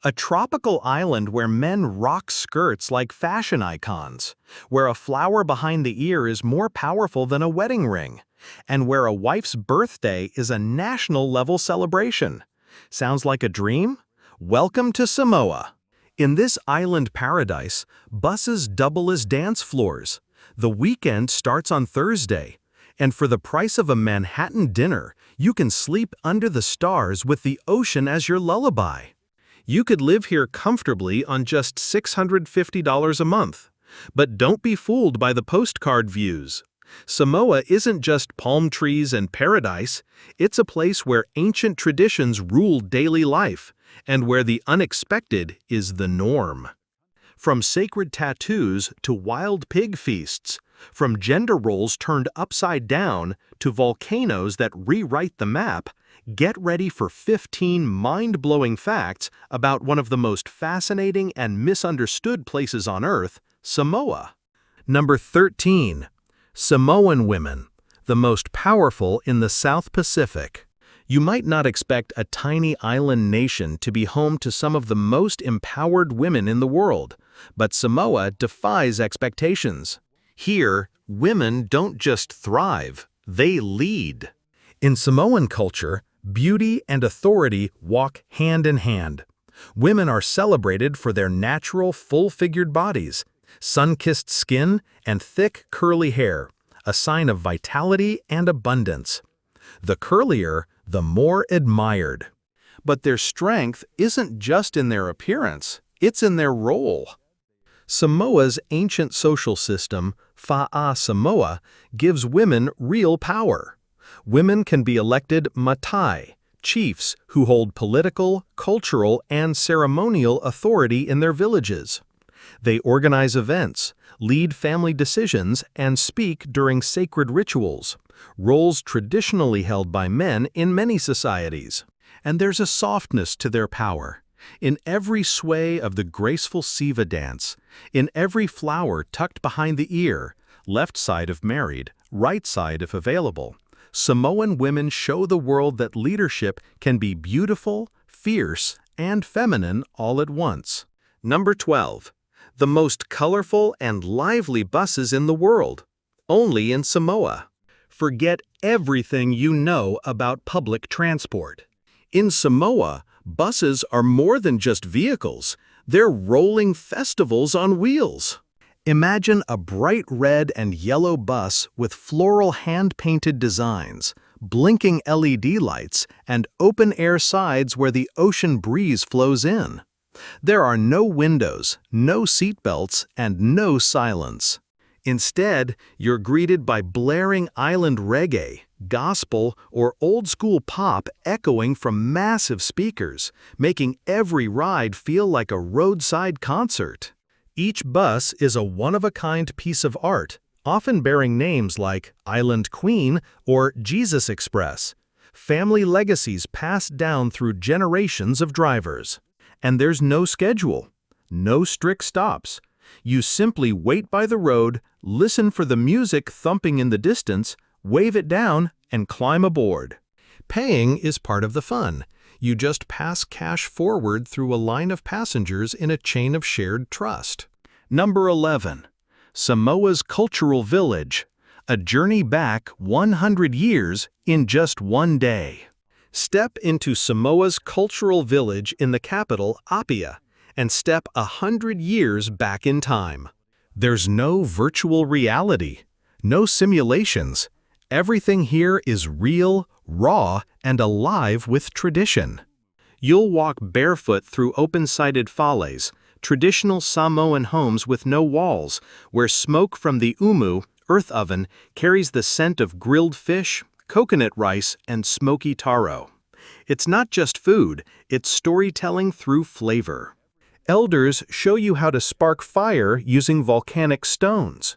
A tropical island where men rock skirts like fashion icons, where a flower behind the ear is more powerful than a wedding ring, and where a wife's birthday is a national-level celebration. Sounds like a dream? Welcome to Samoa. In this island paradise, buses double as dance floors. The weekend starts on Thursday, and for the price of a Manhattan dinner, you can sleep under the stars with the ocean as your lullaby. You could live here comfortably on just $650 a month. But don't be fooled by the postcard views. Samoa isn't just palm trees and paradise, it's a place where ancient traditions rule daily life, and where the unexpected is the norm. From sacred tattoos to wild pig feasts, from gender roles turned upside down to volcanoes that rewrite the map, get ready for 15 mind-blowing facts about one of the most fascinating and misunderstood places on Earth, Samoa. Number 13. Samoan women, the most powerful in the South Pacific. You might not expect a tiny island nation to be home to some of the most empowered women in the world, but Samoa defies expectations. Here, women don't just thrive, they lead. In Samoan culture, beauty and authority walk hand in hand. Women are celebrated for their natural, full-figured bodies, sun-kissed skin, and thick, curly hair, a sign of vitality and abundance. The curlier, the more admired. But their strength isn't just in their appearance, it's in their role. Samoa's ancient social system, Fa'a Samoa, gives women real power. Women can be elected matai, chiefs who hold political, cultural, and ceremonial authority in their villages. They organize events, lead family decisions, and speak during sacred rituals, roles traditionally held by men in many societies. And there's a softness to their power. In every sway of the graceful Siva dance, in every flower tucked behind the ear, left side if married, right side if available, Samoan women show the world that leadership can be beautiful, fierce, and feminine all at once. Number 12. The most colorful and lively buses in the world, only in Samoa. Forget everything you know about public transport. In Samoa, buses are more than just vehicles, they're rolling festivals on wheels. Imagine a bright red and yellow bus with floral hand-painted designs, blinking LED lights, and open-air sides where the ocean breeze flows in. There are no windows, no seatbelts, and no silence. Instead, you're greeted by blaring island reggae, gospel, or old-school pop echoing from massive speakers, making every ride feel like a roadside concert. Each bus is a one-of-a-kind piece of art, often bearing names like Island Queen or Jesus Express, family legacies passed down through generations of drivers. And there's no schedule, no strict stops. You simply wait by the road, listen for the music thumping in the distance, wave it down, and climb aboard. Paying is part of the fun. You just pass cash forward through a line of passengers in a chain of shared trust. Number 11. Samoa's Cultural Village. A journey back 100 years in just one day. Step into Samoa's Cultural Village in the capital, Apia, and step 100 years back in time. There's no virtual reality, no simulations. Everything here is real, raw, and alive with tradition. You'll walk barefoot through open-sided fales, traditional Samoan homes with no walls, where smoke from the umu, earth oven, carries the scent of grilled fish, coconut rice, and smoky taro. It's not just food, it's storytelling through flavor. Elders show you how to spark fire using volcanic stones.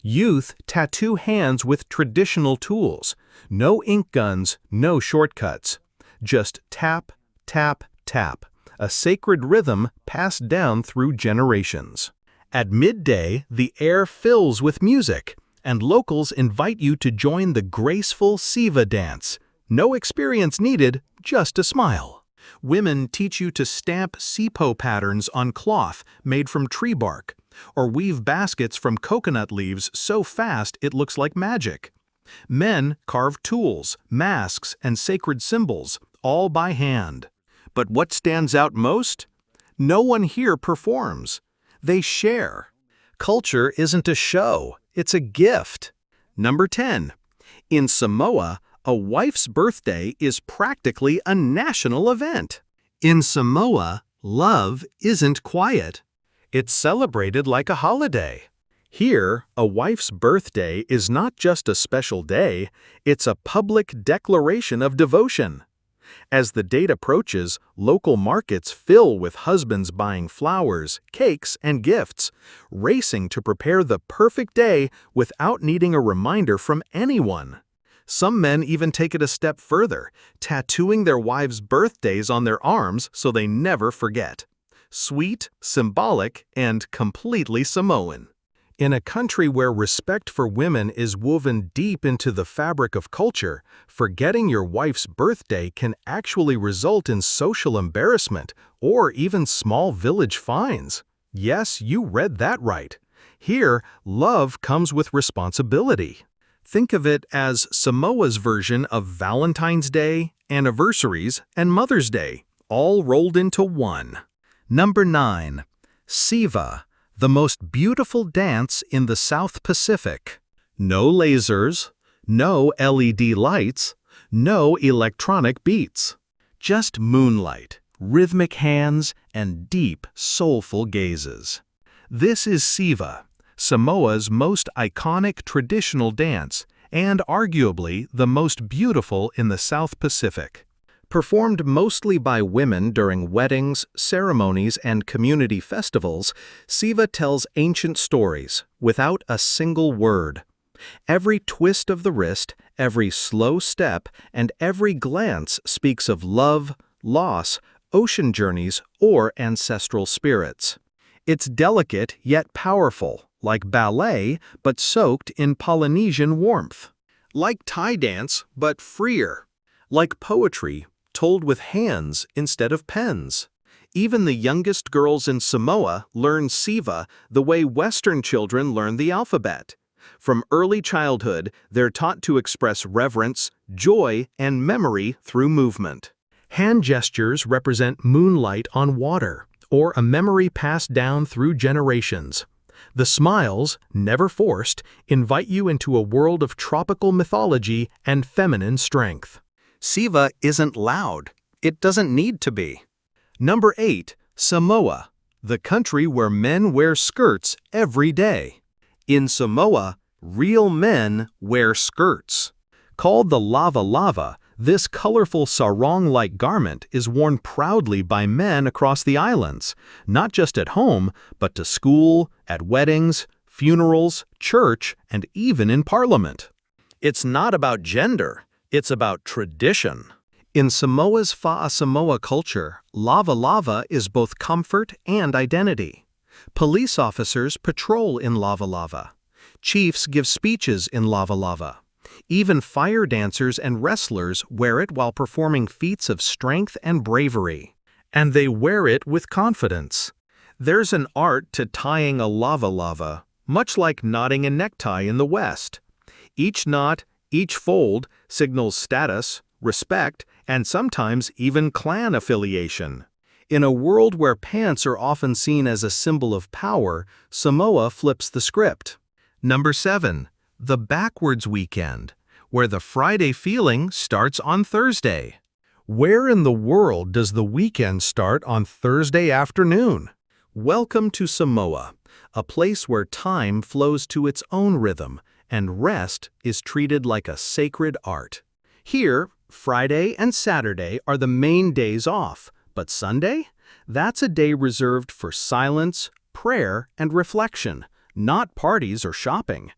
Youth tattoo hands with traditional tools. No ink guns, no shortcuts. Just tap, tap, tap. A sacred rhythm passed down through generations. At midday, the air fills with music, and locals invite you to join the graceful Siva dance. No experience needed, just a smile. Women teach you to stamp sipo patterns on cloth made from tree bark, or weave baskets from coconut leaves so fast it looks like magic. Men carve tools, masks, and sacred symbols, all by hand. But what stands out most? No one here performs. They share. Culture isn't a show, it's a gift. Number 10. In Samoa, a wife's birthday is practically a national event. In Samoa, love isn't quiet. It's celebrated like a holiday. Here, a wife's birthday is not just a special day, it's a public declaration of devotion. As the date approaches, local markets fill with husbands buying flowers, cakes, and gifts, racing to prepare the perfect day without needing a reminder from anyone. Some men even take it a step further, tattooing their wives' birthdays on their arms so they never forget. Sweet, symbolic, and completely Samoan. In a country where respect for women is woven deep into the fabric of culture, forgetting your wife's birthday can actually result in social embarrassment or even small village fines. Yes, you read that right. Here, love comes with responsibility. Think of it as Samoa's version of Valentine's Day, anniversaries, and Mother's Day, all rolled into one. Number 9. Siva, the most beautiful dance in the South Pacific. No lasers, no LED lights, no electronic beats. Just moonlight, rhythmic hands, and deep, soulful gazes. This is Siva, Samoa's most iconic traditional dance, and arguably the most beautiful in the South Pacific. Performed mostly by women during weddings, ceremonies, and community festivals, Siva tells ancient stories without a single word. Every twist of the wrist, every slow step, and every glance speaks of love, loss, ocean journeys, or ancestral spirits. It's delicate yet powerful, like ballet, but soaked in Polynesian warmth. Like Thai dance, but freer. Like poetry, told with hands instead of pens. Even the youngest girls in Samoa learn Siva the way Western children learn the alphabet. From early childhood, they're taught to express reverence, joy, and memory through movement. Hand gestures represent moonlight on water, or a memory passed down through generations. The smiles, never forced, invite you into a world of tropical mythology and feminine strength. Siva isn't loud. It doesn't need to be. Number 8. Samoa, the country where men wear skirts every day. In Samoa, real men wear skirts. Called the lava lava, this colorful sarong-like garment is worn proudly by men across the islands, not just at home, but to school, at weddings, funerals, church, and even in parliament. It's not about gender. It's about tradition. In Samoa's Fa'a Samoa culture, lava lava is both comfort and identity. Police officers patrol in lava lava. Chiefs give speeches in lava lava. Even fire dancers and wrestlers wear it while performing feats of strength and bravery. And they wear it with confidence. There's an art to tying a lava lava, much like knotting a necktie in the West. Each knot, each fold signals status, respect, and sometimes even clan affiliation. In a world where pants are often seen as a symbol of power, Samoa flips the script. Number 7. The backwards weekend, where the Friday feeling starts on Thursday. Where in the world does the weekend start on Thursday afternoon? Welcome to Samoa, a place where time flows to its own rhythm, and rest is treated like a sacred art. Here, Friday and Saturday are the main days off, but Sunday? That's a day reserved for silence, prayer, and reflection, not parties or shopping.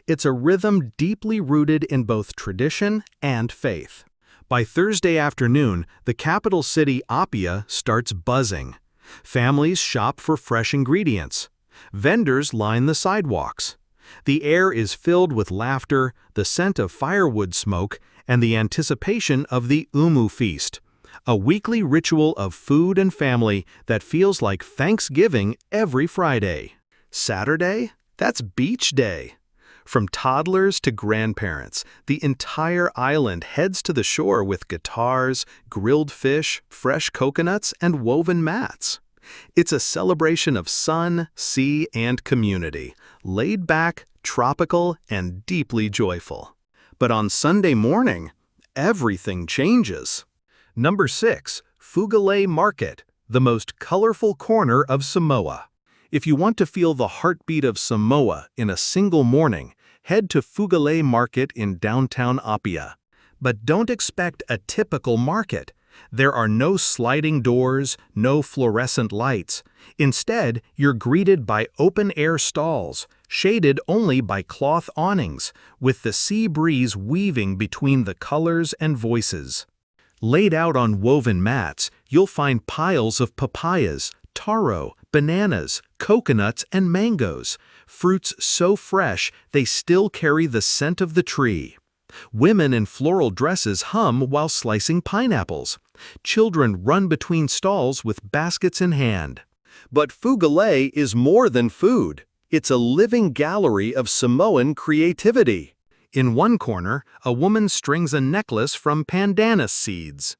It's a rhythm deeply rooted in both tradition and faith. By Thursday afternoon, the capital city Apia starts buzzing. Families shop for fresh ingredients. Vendors line the sidewalks. The air is filled with laughter, the scent of firewood smoke, and the anticipation of the Umu feast, A weekly ritual of food and family that feels like Thanksgiving every Friday. Saturday? That's beach day. From toddlers to grandparents, the entire island heads to the shore with guitars, grilled fish, fresh coconuts, and woven mats. It's a celebration of sun, sea, and community, laid back, tropical, and deeply joyful. But on Sunday morning, everything changes. Number 6. Fugale Market, the most colorful corner of Samoa. If you want to feel the heartbeat of Samoa in a single morning, head to Fugale Market in downtown Apia. But don't expect a typical market. There are no sliding doors, no fluorescent lights. Instead, you're greeted by open-air stalls, shaded only by cloth awnings, with the sea breeze weaving between the colors and voices. Laid out on woven mats, you'll find piles of papayas, taro, bananas, coconuts, and mangoes, fruits so fresh they still carry the scent of the tree. Women in floral dresses hum while slicing pineapples. Children run between stalls with baskets in hand. But Fugale is more than food. It's a living gallery of Samoan creativity. In one corner, a woman strings a necklace from pandanus seeds.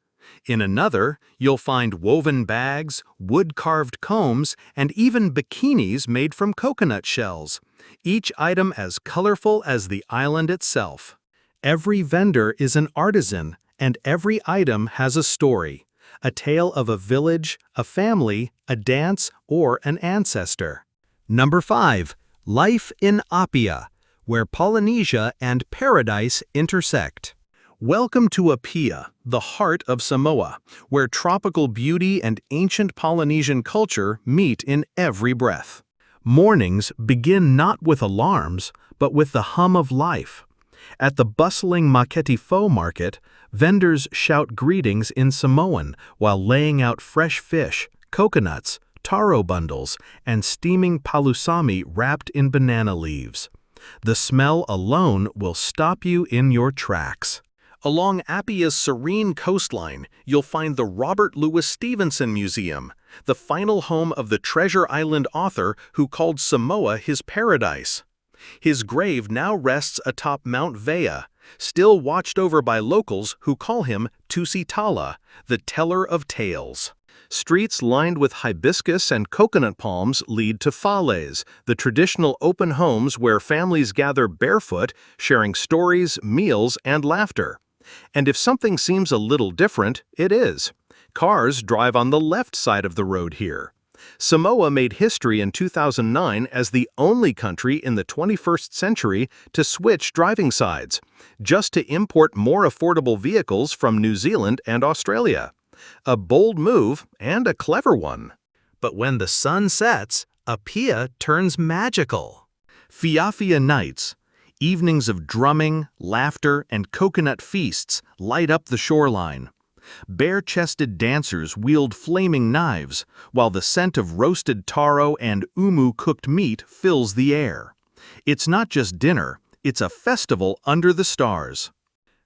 In another, you'll find woven bags, wood-carved combs, and even bikinis made from coconut shells, each item as colorful as the island itself. Every vendor is an artisan, and every item has a story, a tale of a village, a family, a dance, or an ancestor. Number 5. Life in Apia, where Polynesia and paradise intersect. Welcome to Apia, the heart of Samoa, where tropical beauty and ancient Polynesian culture meet in every breath. Mornings begin not with alarms, but with the hum of life. At the bustling Maketifo market, vendors shout greetings in Samoan while laying out fresh fish, coconuts, taro bundles, and steaming palusami wrapped in banana leaves. The smell alone will stop you in your tracks. Along Apia's serene coastline, you'll find the Robert Louis Stevenson Museum, the final home of the Treasure Island author who called Samoa his paradise. His grave now rests atop Mount Vea, still watched over by locals who call him Tusitala, the teller of tales. Streets lined with hibiscus and coconut palms lead to fales, the traditional open homes where families gather barefoot, sharing stories, meals, and laughter. And if something seems a little different, it is. Cars drive on the left side of the road here. Samoa made history in 2009 as the only country in the 21st century to switch driving sides, just to import more affordable vehicles from New Zealand and Australia. A bold move and a clever one. But when the sun sets, Apia turns magical. Fiafia nights, evenings of drumming, laughter, and coconut feasts light up the shoreline. Bare-chested dancers wield flaming knives, while the scent of roasted taro and umu-cooked meat fills the air. It's not just dinner, it's a festival under the stars.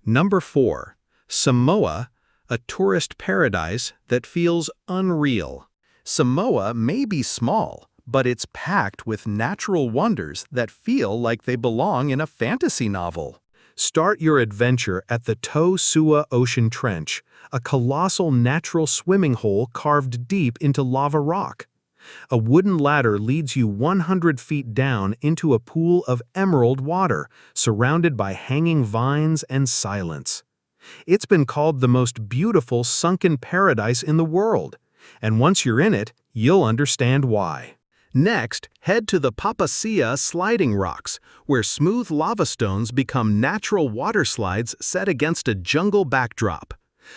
Number 4. Samoa, a tourist paradise that feels unreal. Samoa may be small, but it's packed with natural wonders that feel like they belong in a fantasy novel. Start your adventure at the Tō-Sua Ocean Trench, a colossal natural swimming hole carved deep into lava rock. A wooden ladder leads you 100 feet down into a pool of emerald water, surrounded by hanging vines and silence. It's been called the most beautiful sunken paradise in the world, and once you're in it, you'll understand why. Next, head to the Papasia sliding rocks, where smooth lava stones become natural water slides set against a jungle backdrop.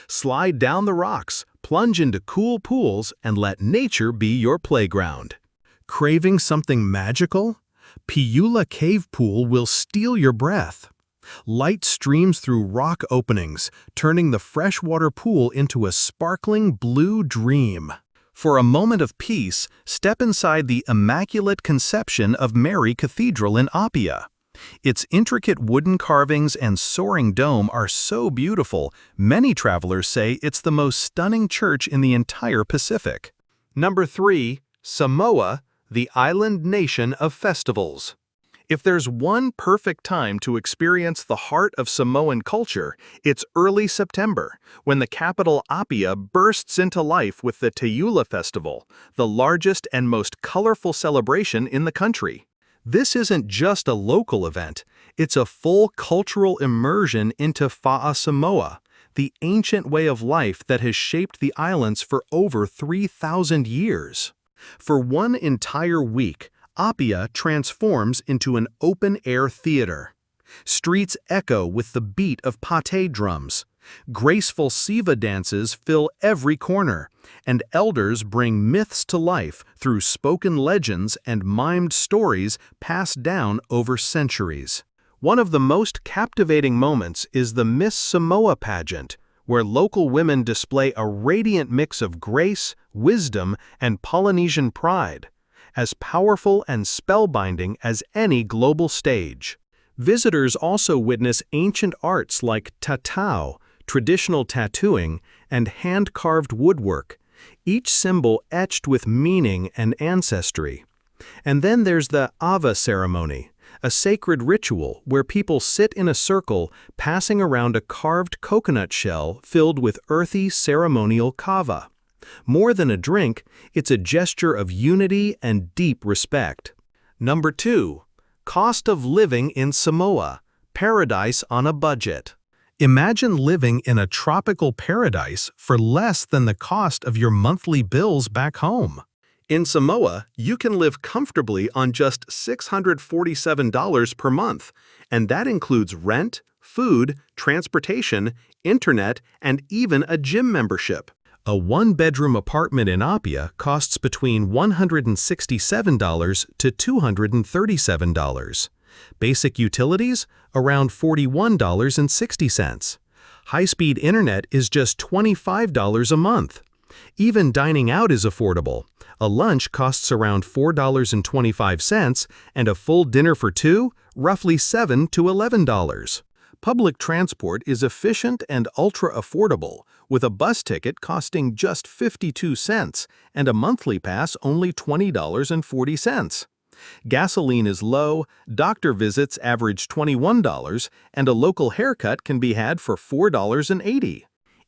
Slide down the rocks, plunge into cool pools, and let nature be your playground. Craving something magical? Piula Cave Pool will steal your breath. Light streams through rock openings, turning the freshwater pool into a sparkling blue dream. For a moment of peace, step inside the Immaculate Conception of Mary Cathedral in Apia. Its intricate wooden carvings and soaring dome are so beautiful, many travelers say it's the most stunning church in the entire Pacific. Number 3. Samoa, the island nation of festivals. If there's one perfect time to experience the heart of Samoan culture, it's early September, when the capital Apia bursts into life with the Teula Festival, the largest and most colorful celebration in the country. This isn't just a local event, it's a full cultural immersion into Fa'a Samoa, the ancient way of life that has shaped the islands for over 3,000 years. For one entire week, Apia transforms into an open-air theater. Streets echo with the beat of pate drums. Graceful siva dances fill every corner, and elders bring myths to life through spoken legends and mimed stories passed down over centuries. One of the most captivating moments is the Miss Samoa pageant, where local women display a radiant mix of grace, wisdom, and Polynesian pride, as powerful and spellbinding as any global stage. Visitors also witness ancient arts like tatau, traditional tattooing, and hand-carved woodwork, each symbol etched with meaning and ancestry. And then there's the Ava ceremony, a sacred ritual where people sit in a circle passing around a carved coconut shell filled with earthy ceremonial kava. More than a drink, it's a gesture of unity and deep respect. Number 2. Cost of living in Samoa, paradise on a budget. Imagine living in a tropical paradise for less than the cost of your monthly bills back home. In Samoa, you can live comfortably on just $647 per month, and that includes rent, food, transportation, internet, and even a gym membership. A one-bedroom apartment in Apia costs between $167 to $237. Basic utilities, around $41.60. High-speed internet is just $25 a month. Even dining out is affordable. A lunch costs around $4.25, and a full dinner for two, roughly $7 to $11. Public transport is efficient and ultra-affordable, with a bus ticket costing just 52 cents and a monthly pass only $20.40. Gasoline is low, doctor visits average $21, and a local haircut can be had for $4.80.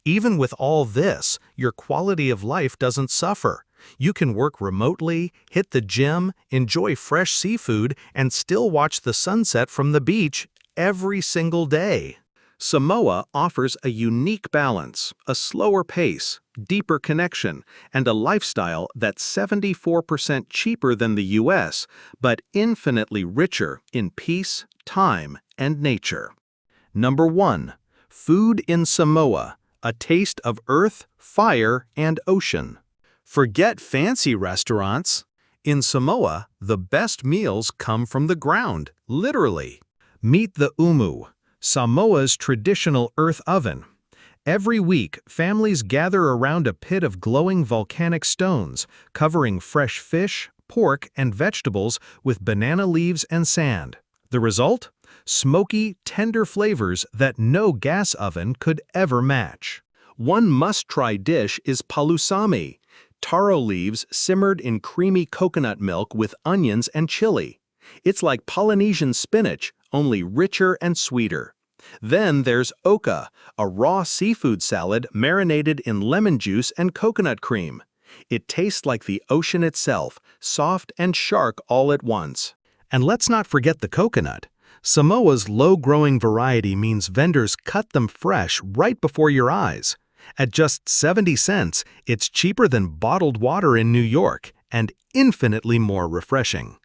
Even with all this, your quality of life doesn't suffer. You can work remotely, hit the gym, enjoy fresh seafood, and still watch the sunset from the beach every single day. Samoa offers a unique balance, a slower pace, deeper connection, and a lifestyle that's 74% cheaper than the US, but infinitely richer in peace, time, and nature. Number 1. Food in Samoa, a taste of earth, fire, and ocean. Forget fancy restaurants. In Samoa, the best meals come from the ground, literally. Meet the umu, Samoa's traditional earth oven. Every week, families gather around a pit of glowing volcanic stones, covering fresh fish, pork, and vegetables with banana leaves and sand. The result? Smoky, tender flavors that no gas oven could ever match. One must-try dish is palusami, taro leaves simmered in creamy coconut milk with onions and chili. It's like Polynesian spinach, only richer and sweeter. Then there's oka, a raw seafood salad marinated in lemon juice and coconut cream. It tastes like the ocean itself, soft and shark all at once. And let's not forget the coconut. Samoa's low-growing variety means vendors cut them fresh right before your eyes. At just 70 cents, it's cheaper than bottled water in New York and infinitely more refreshing.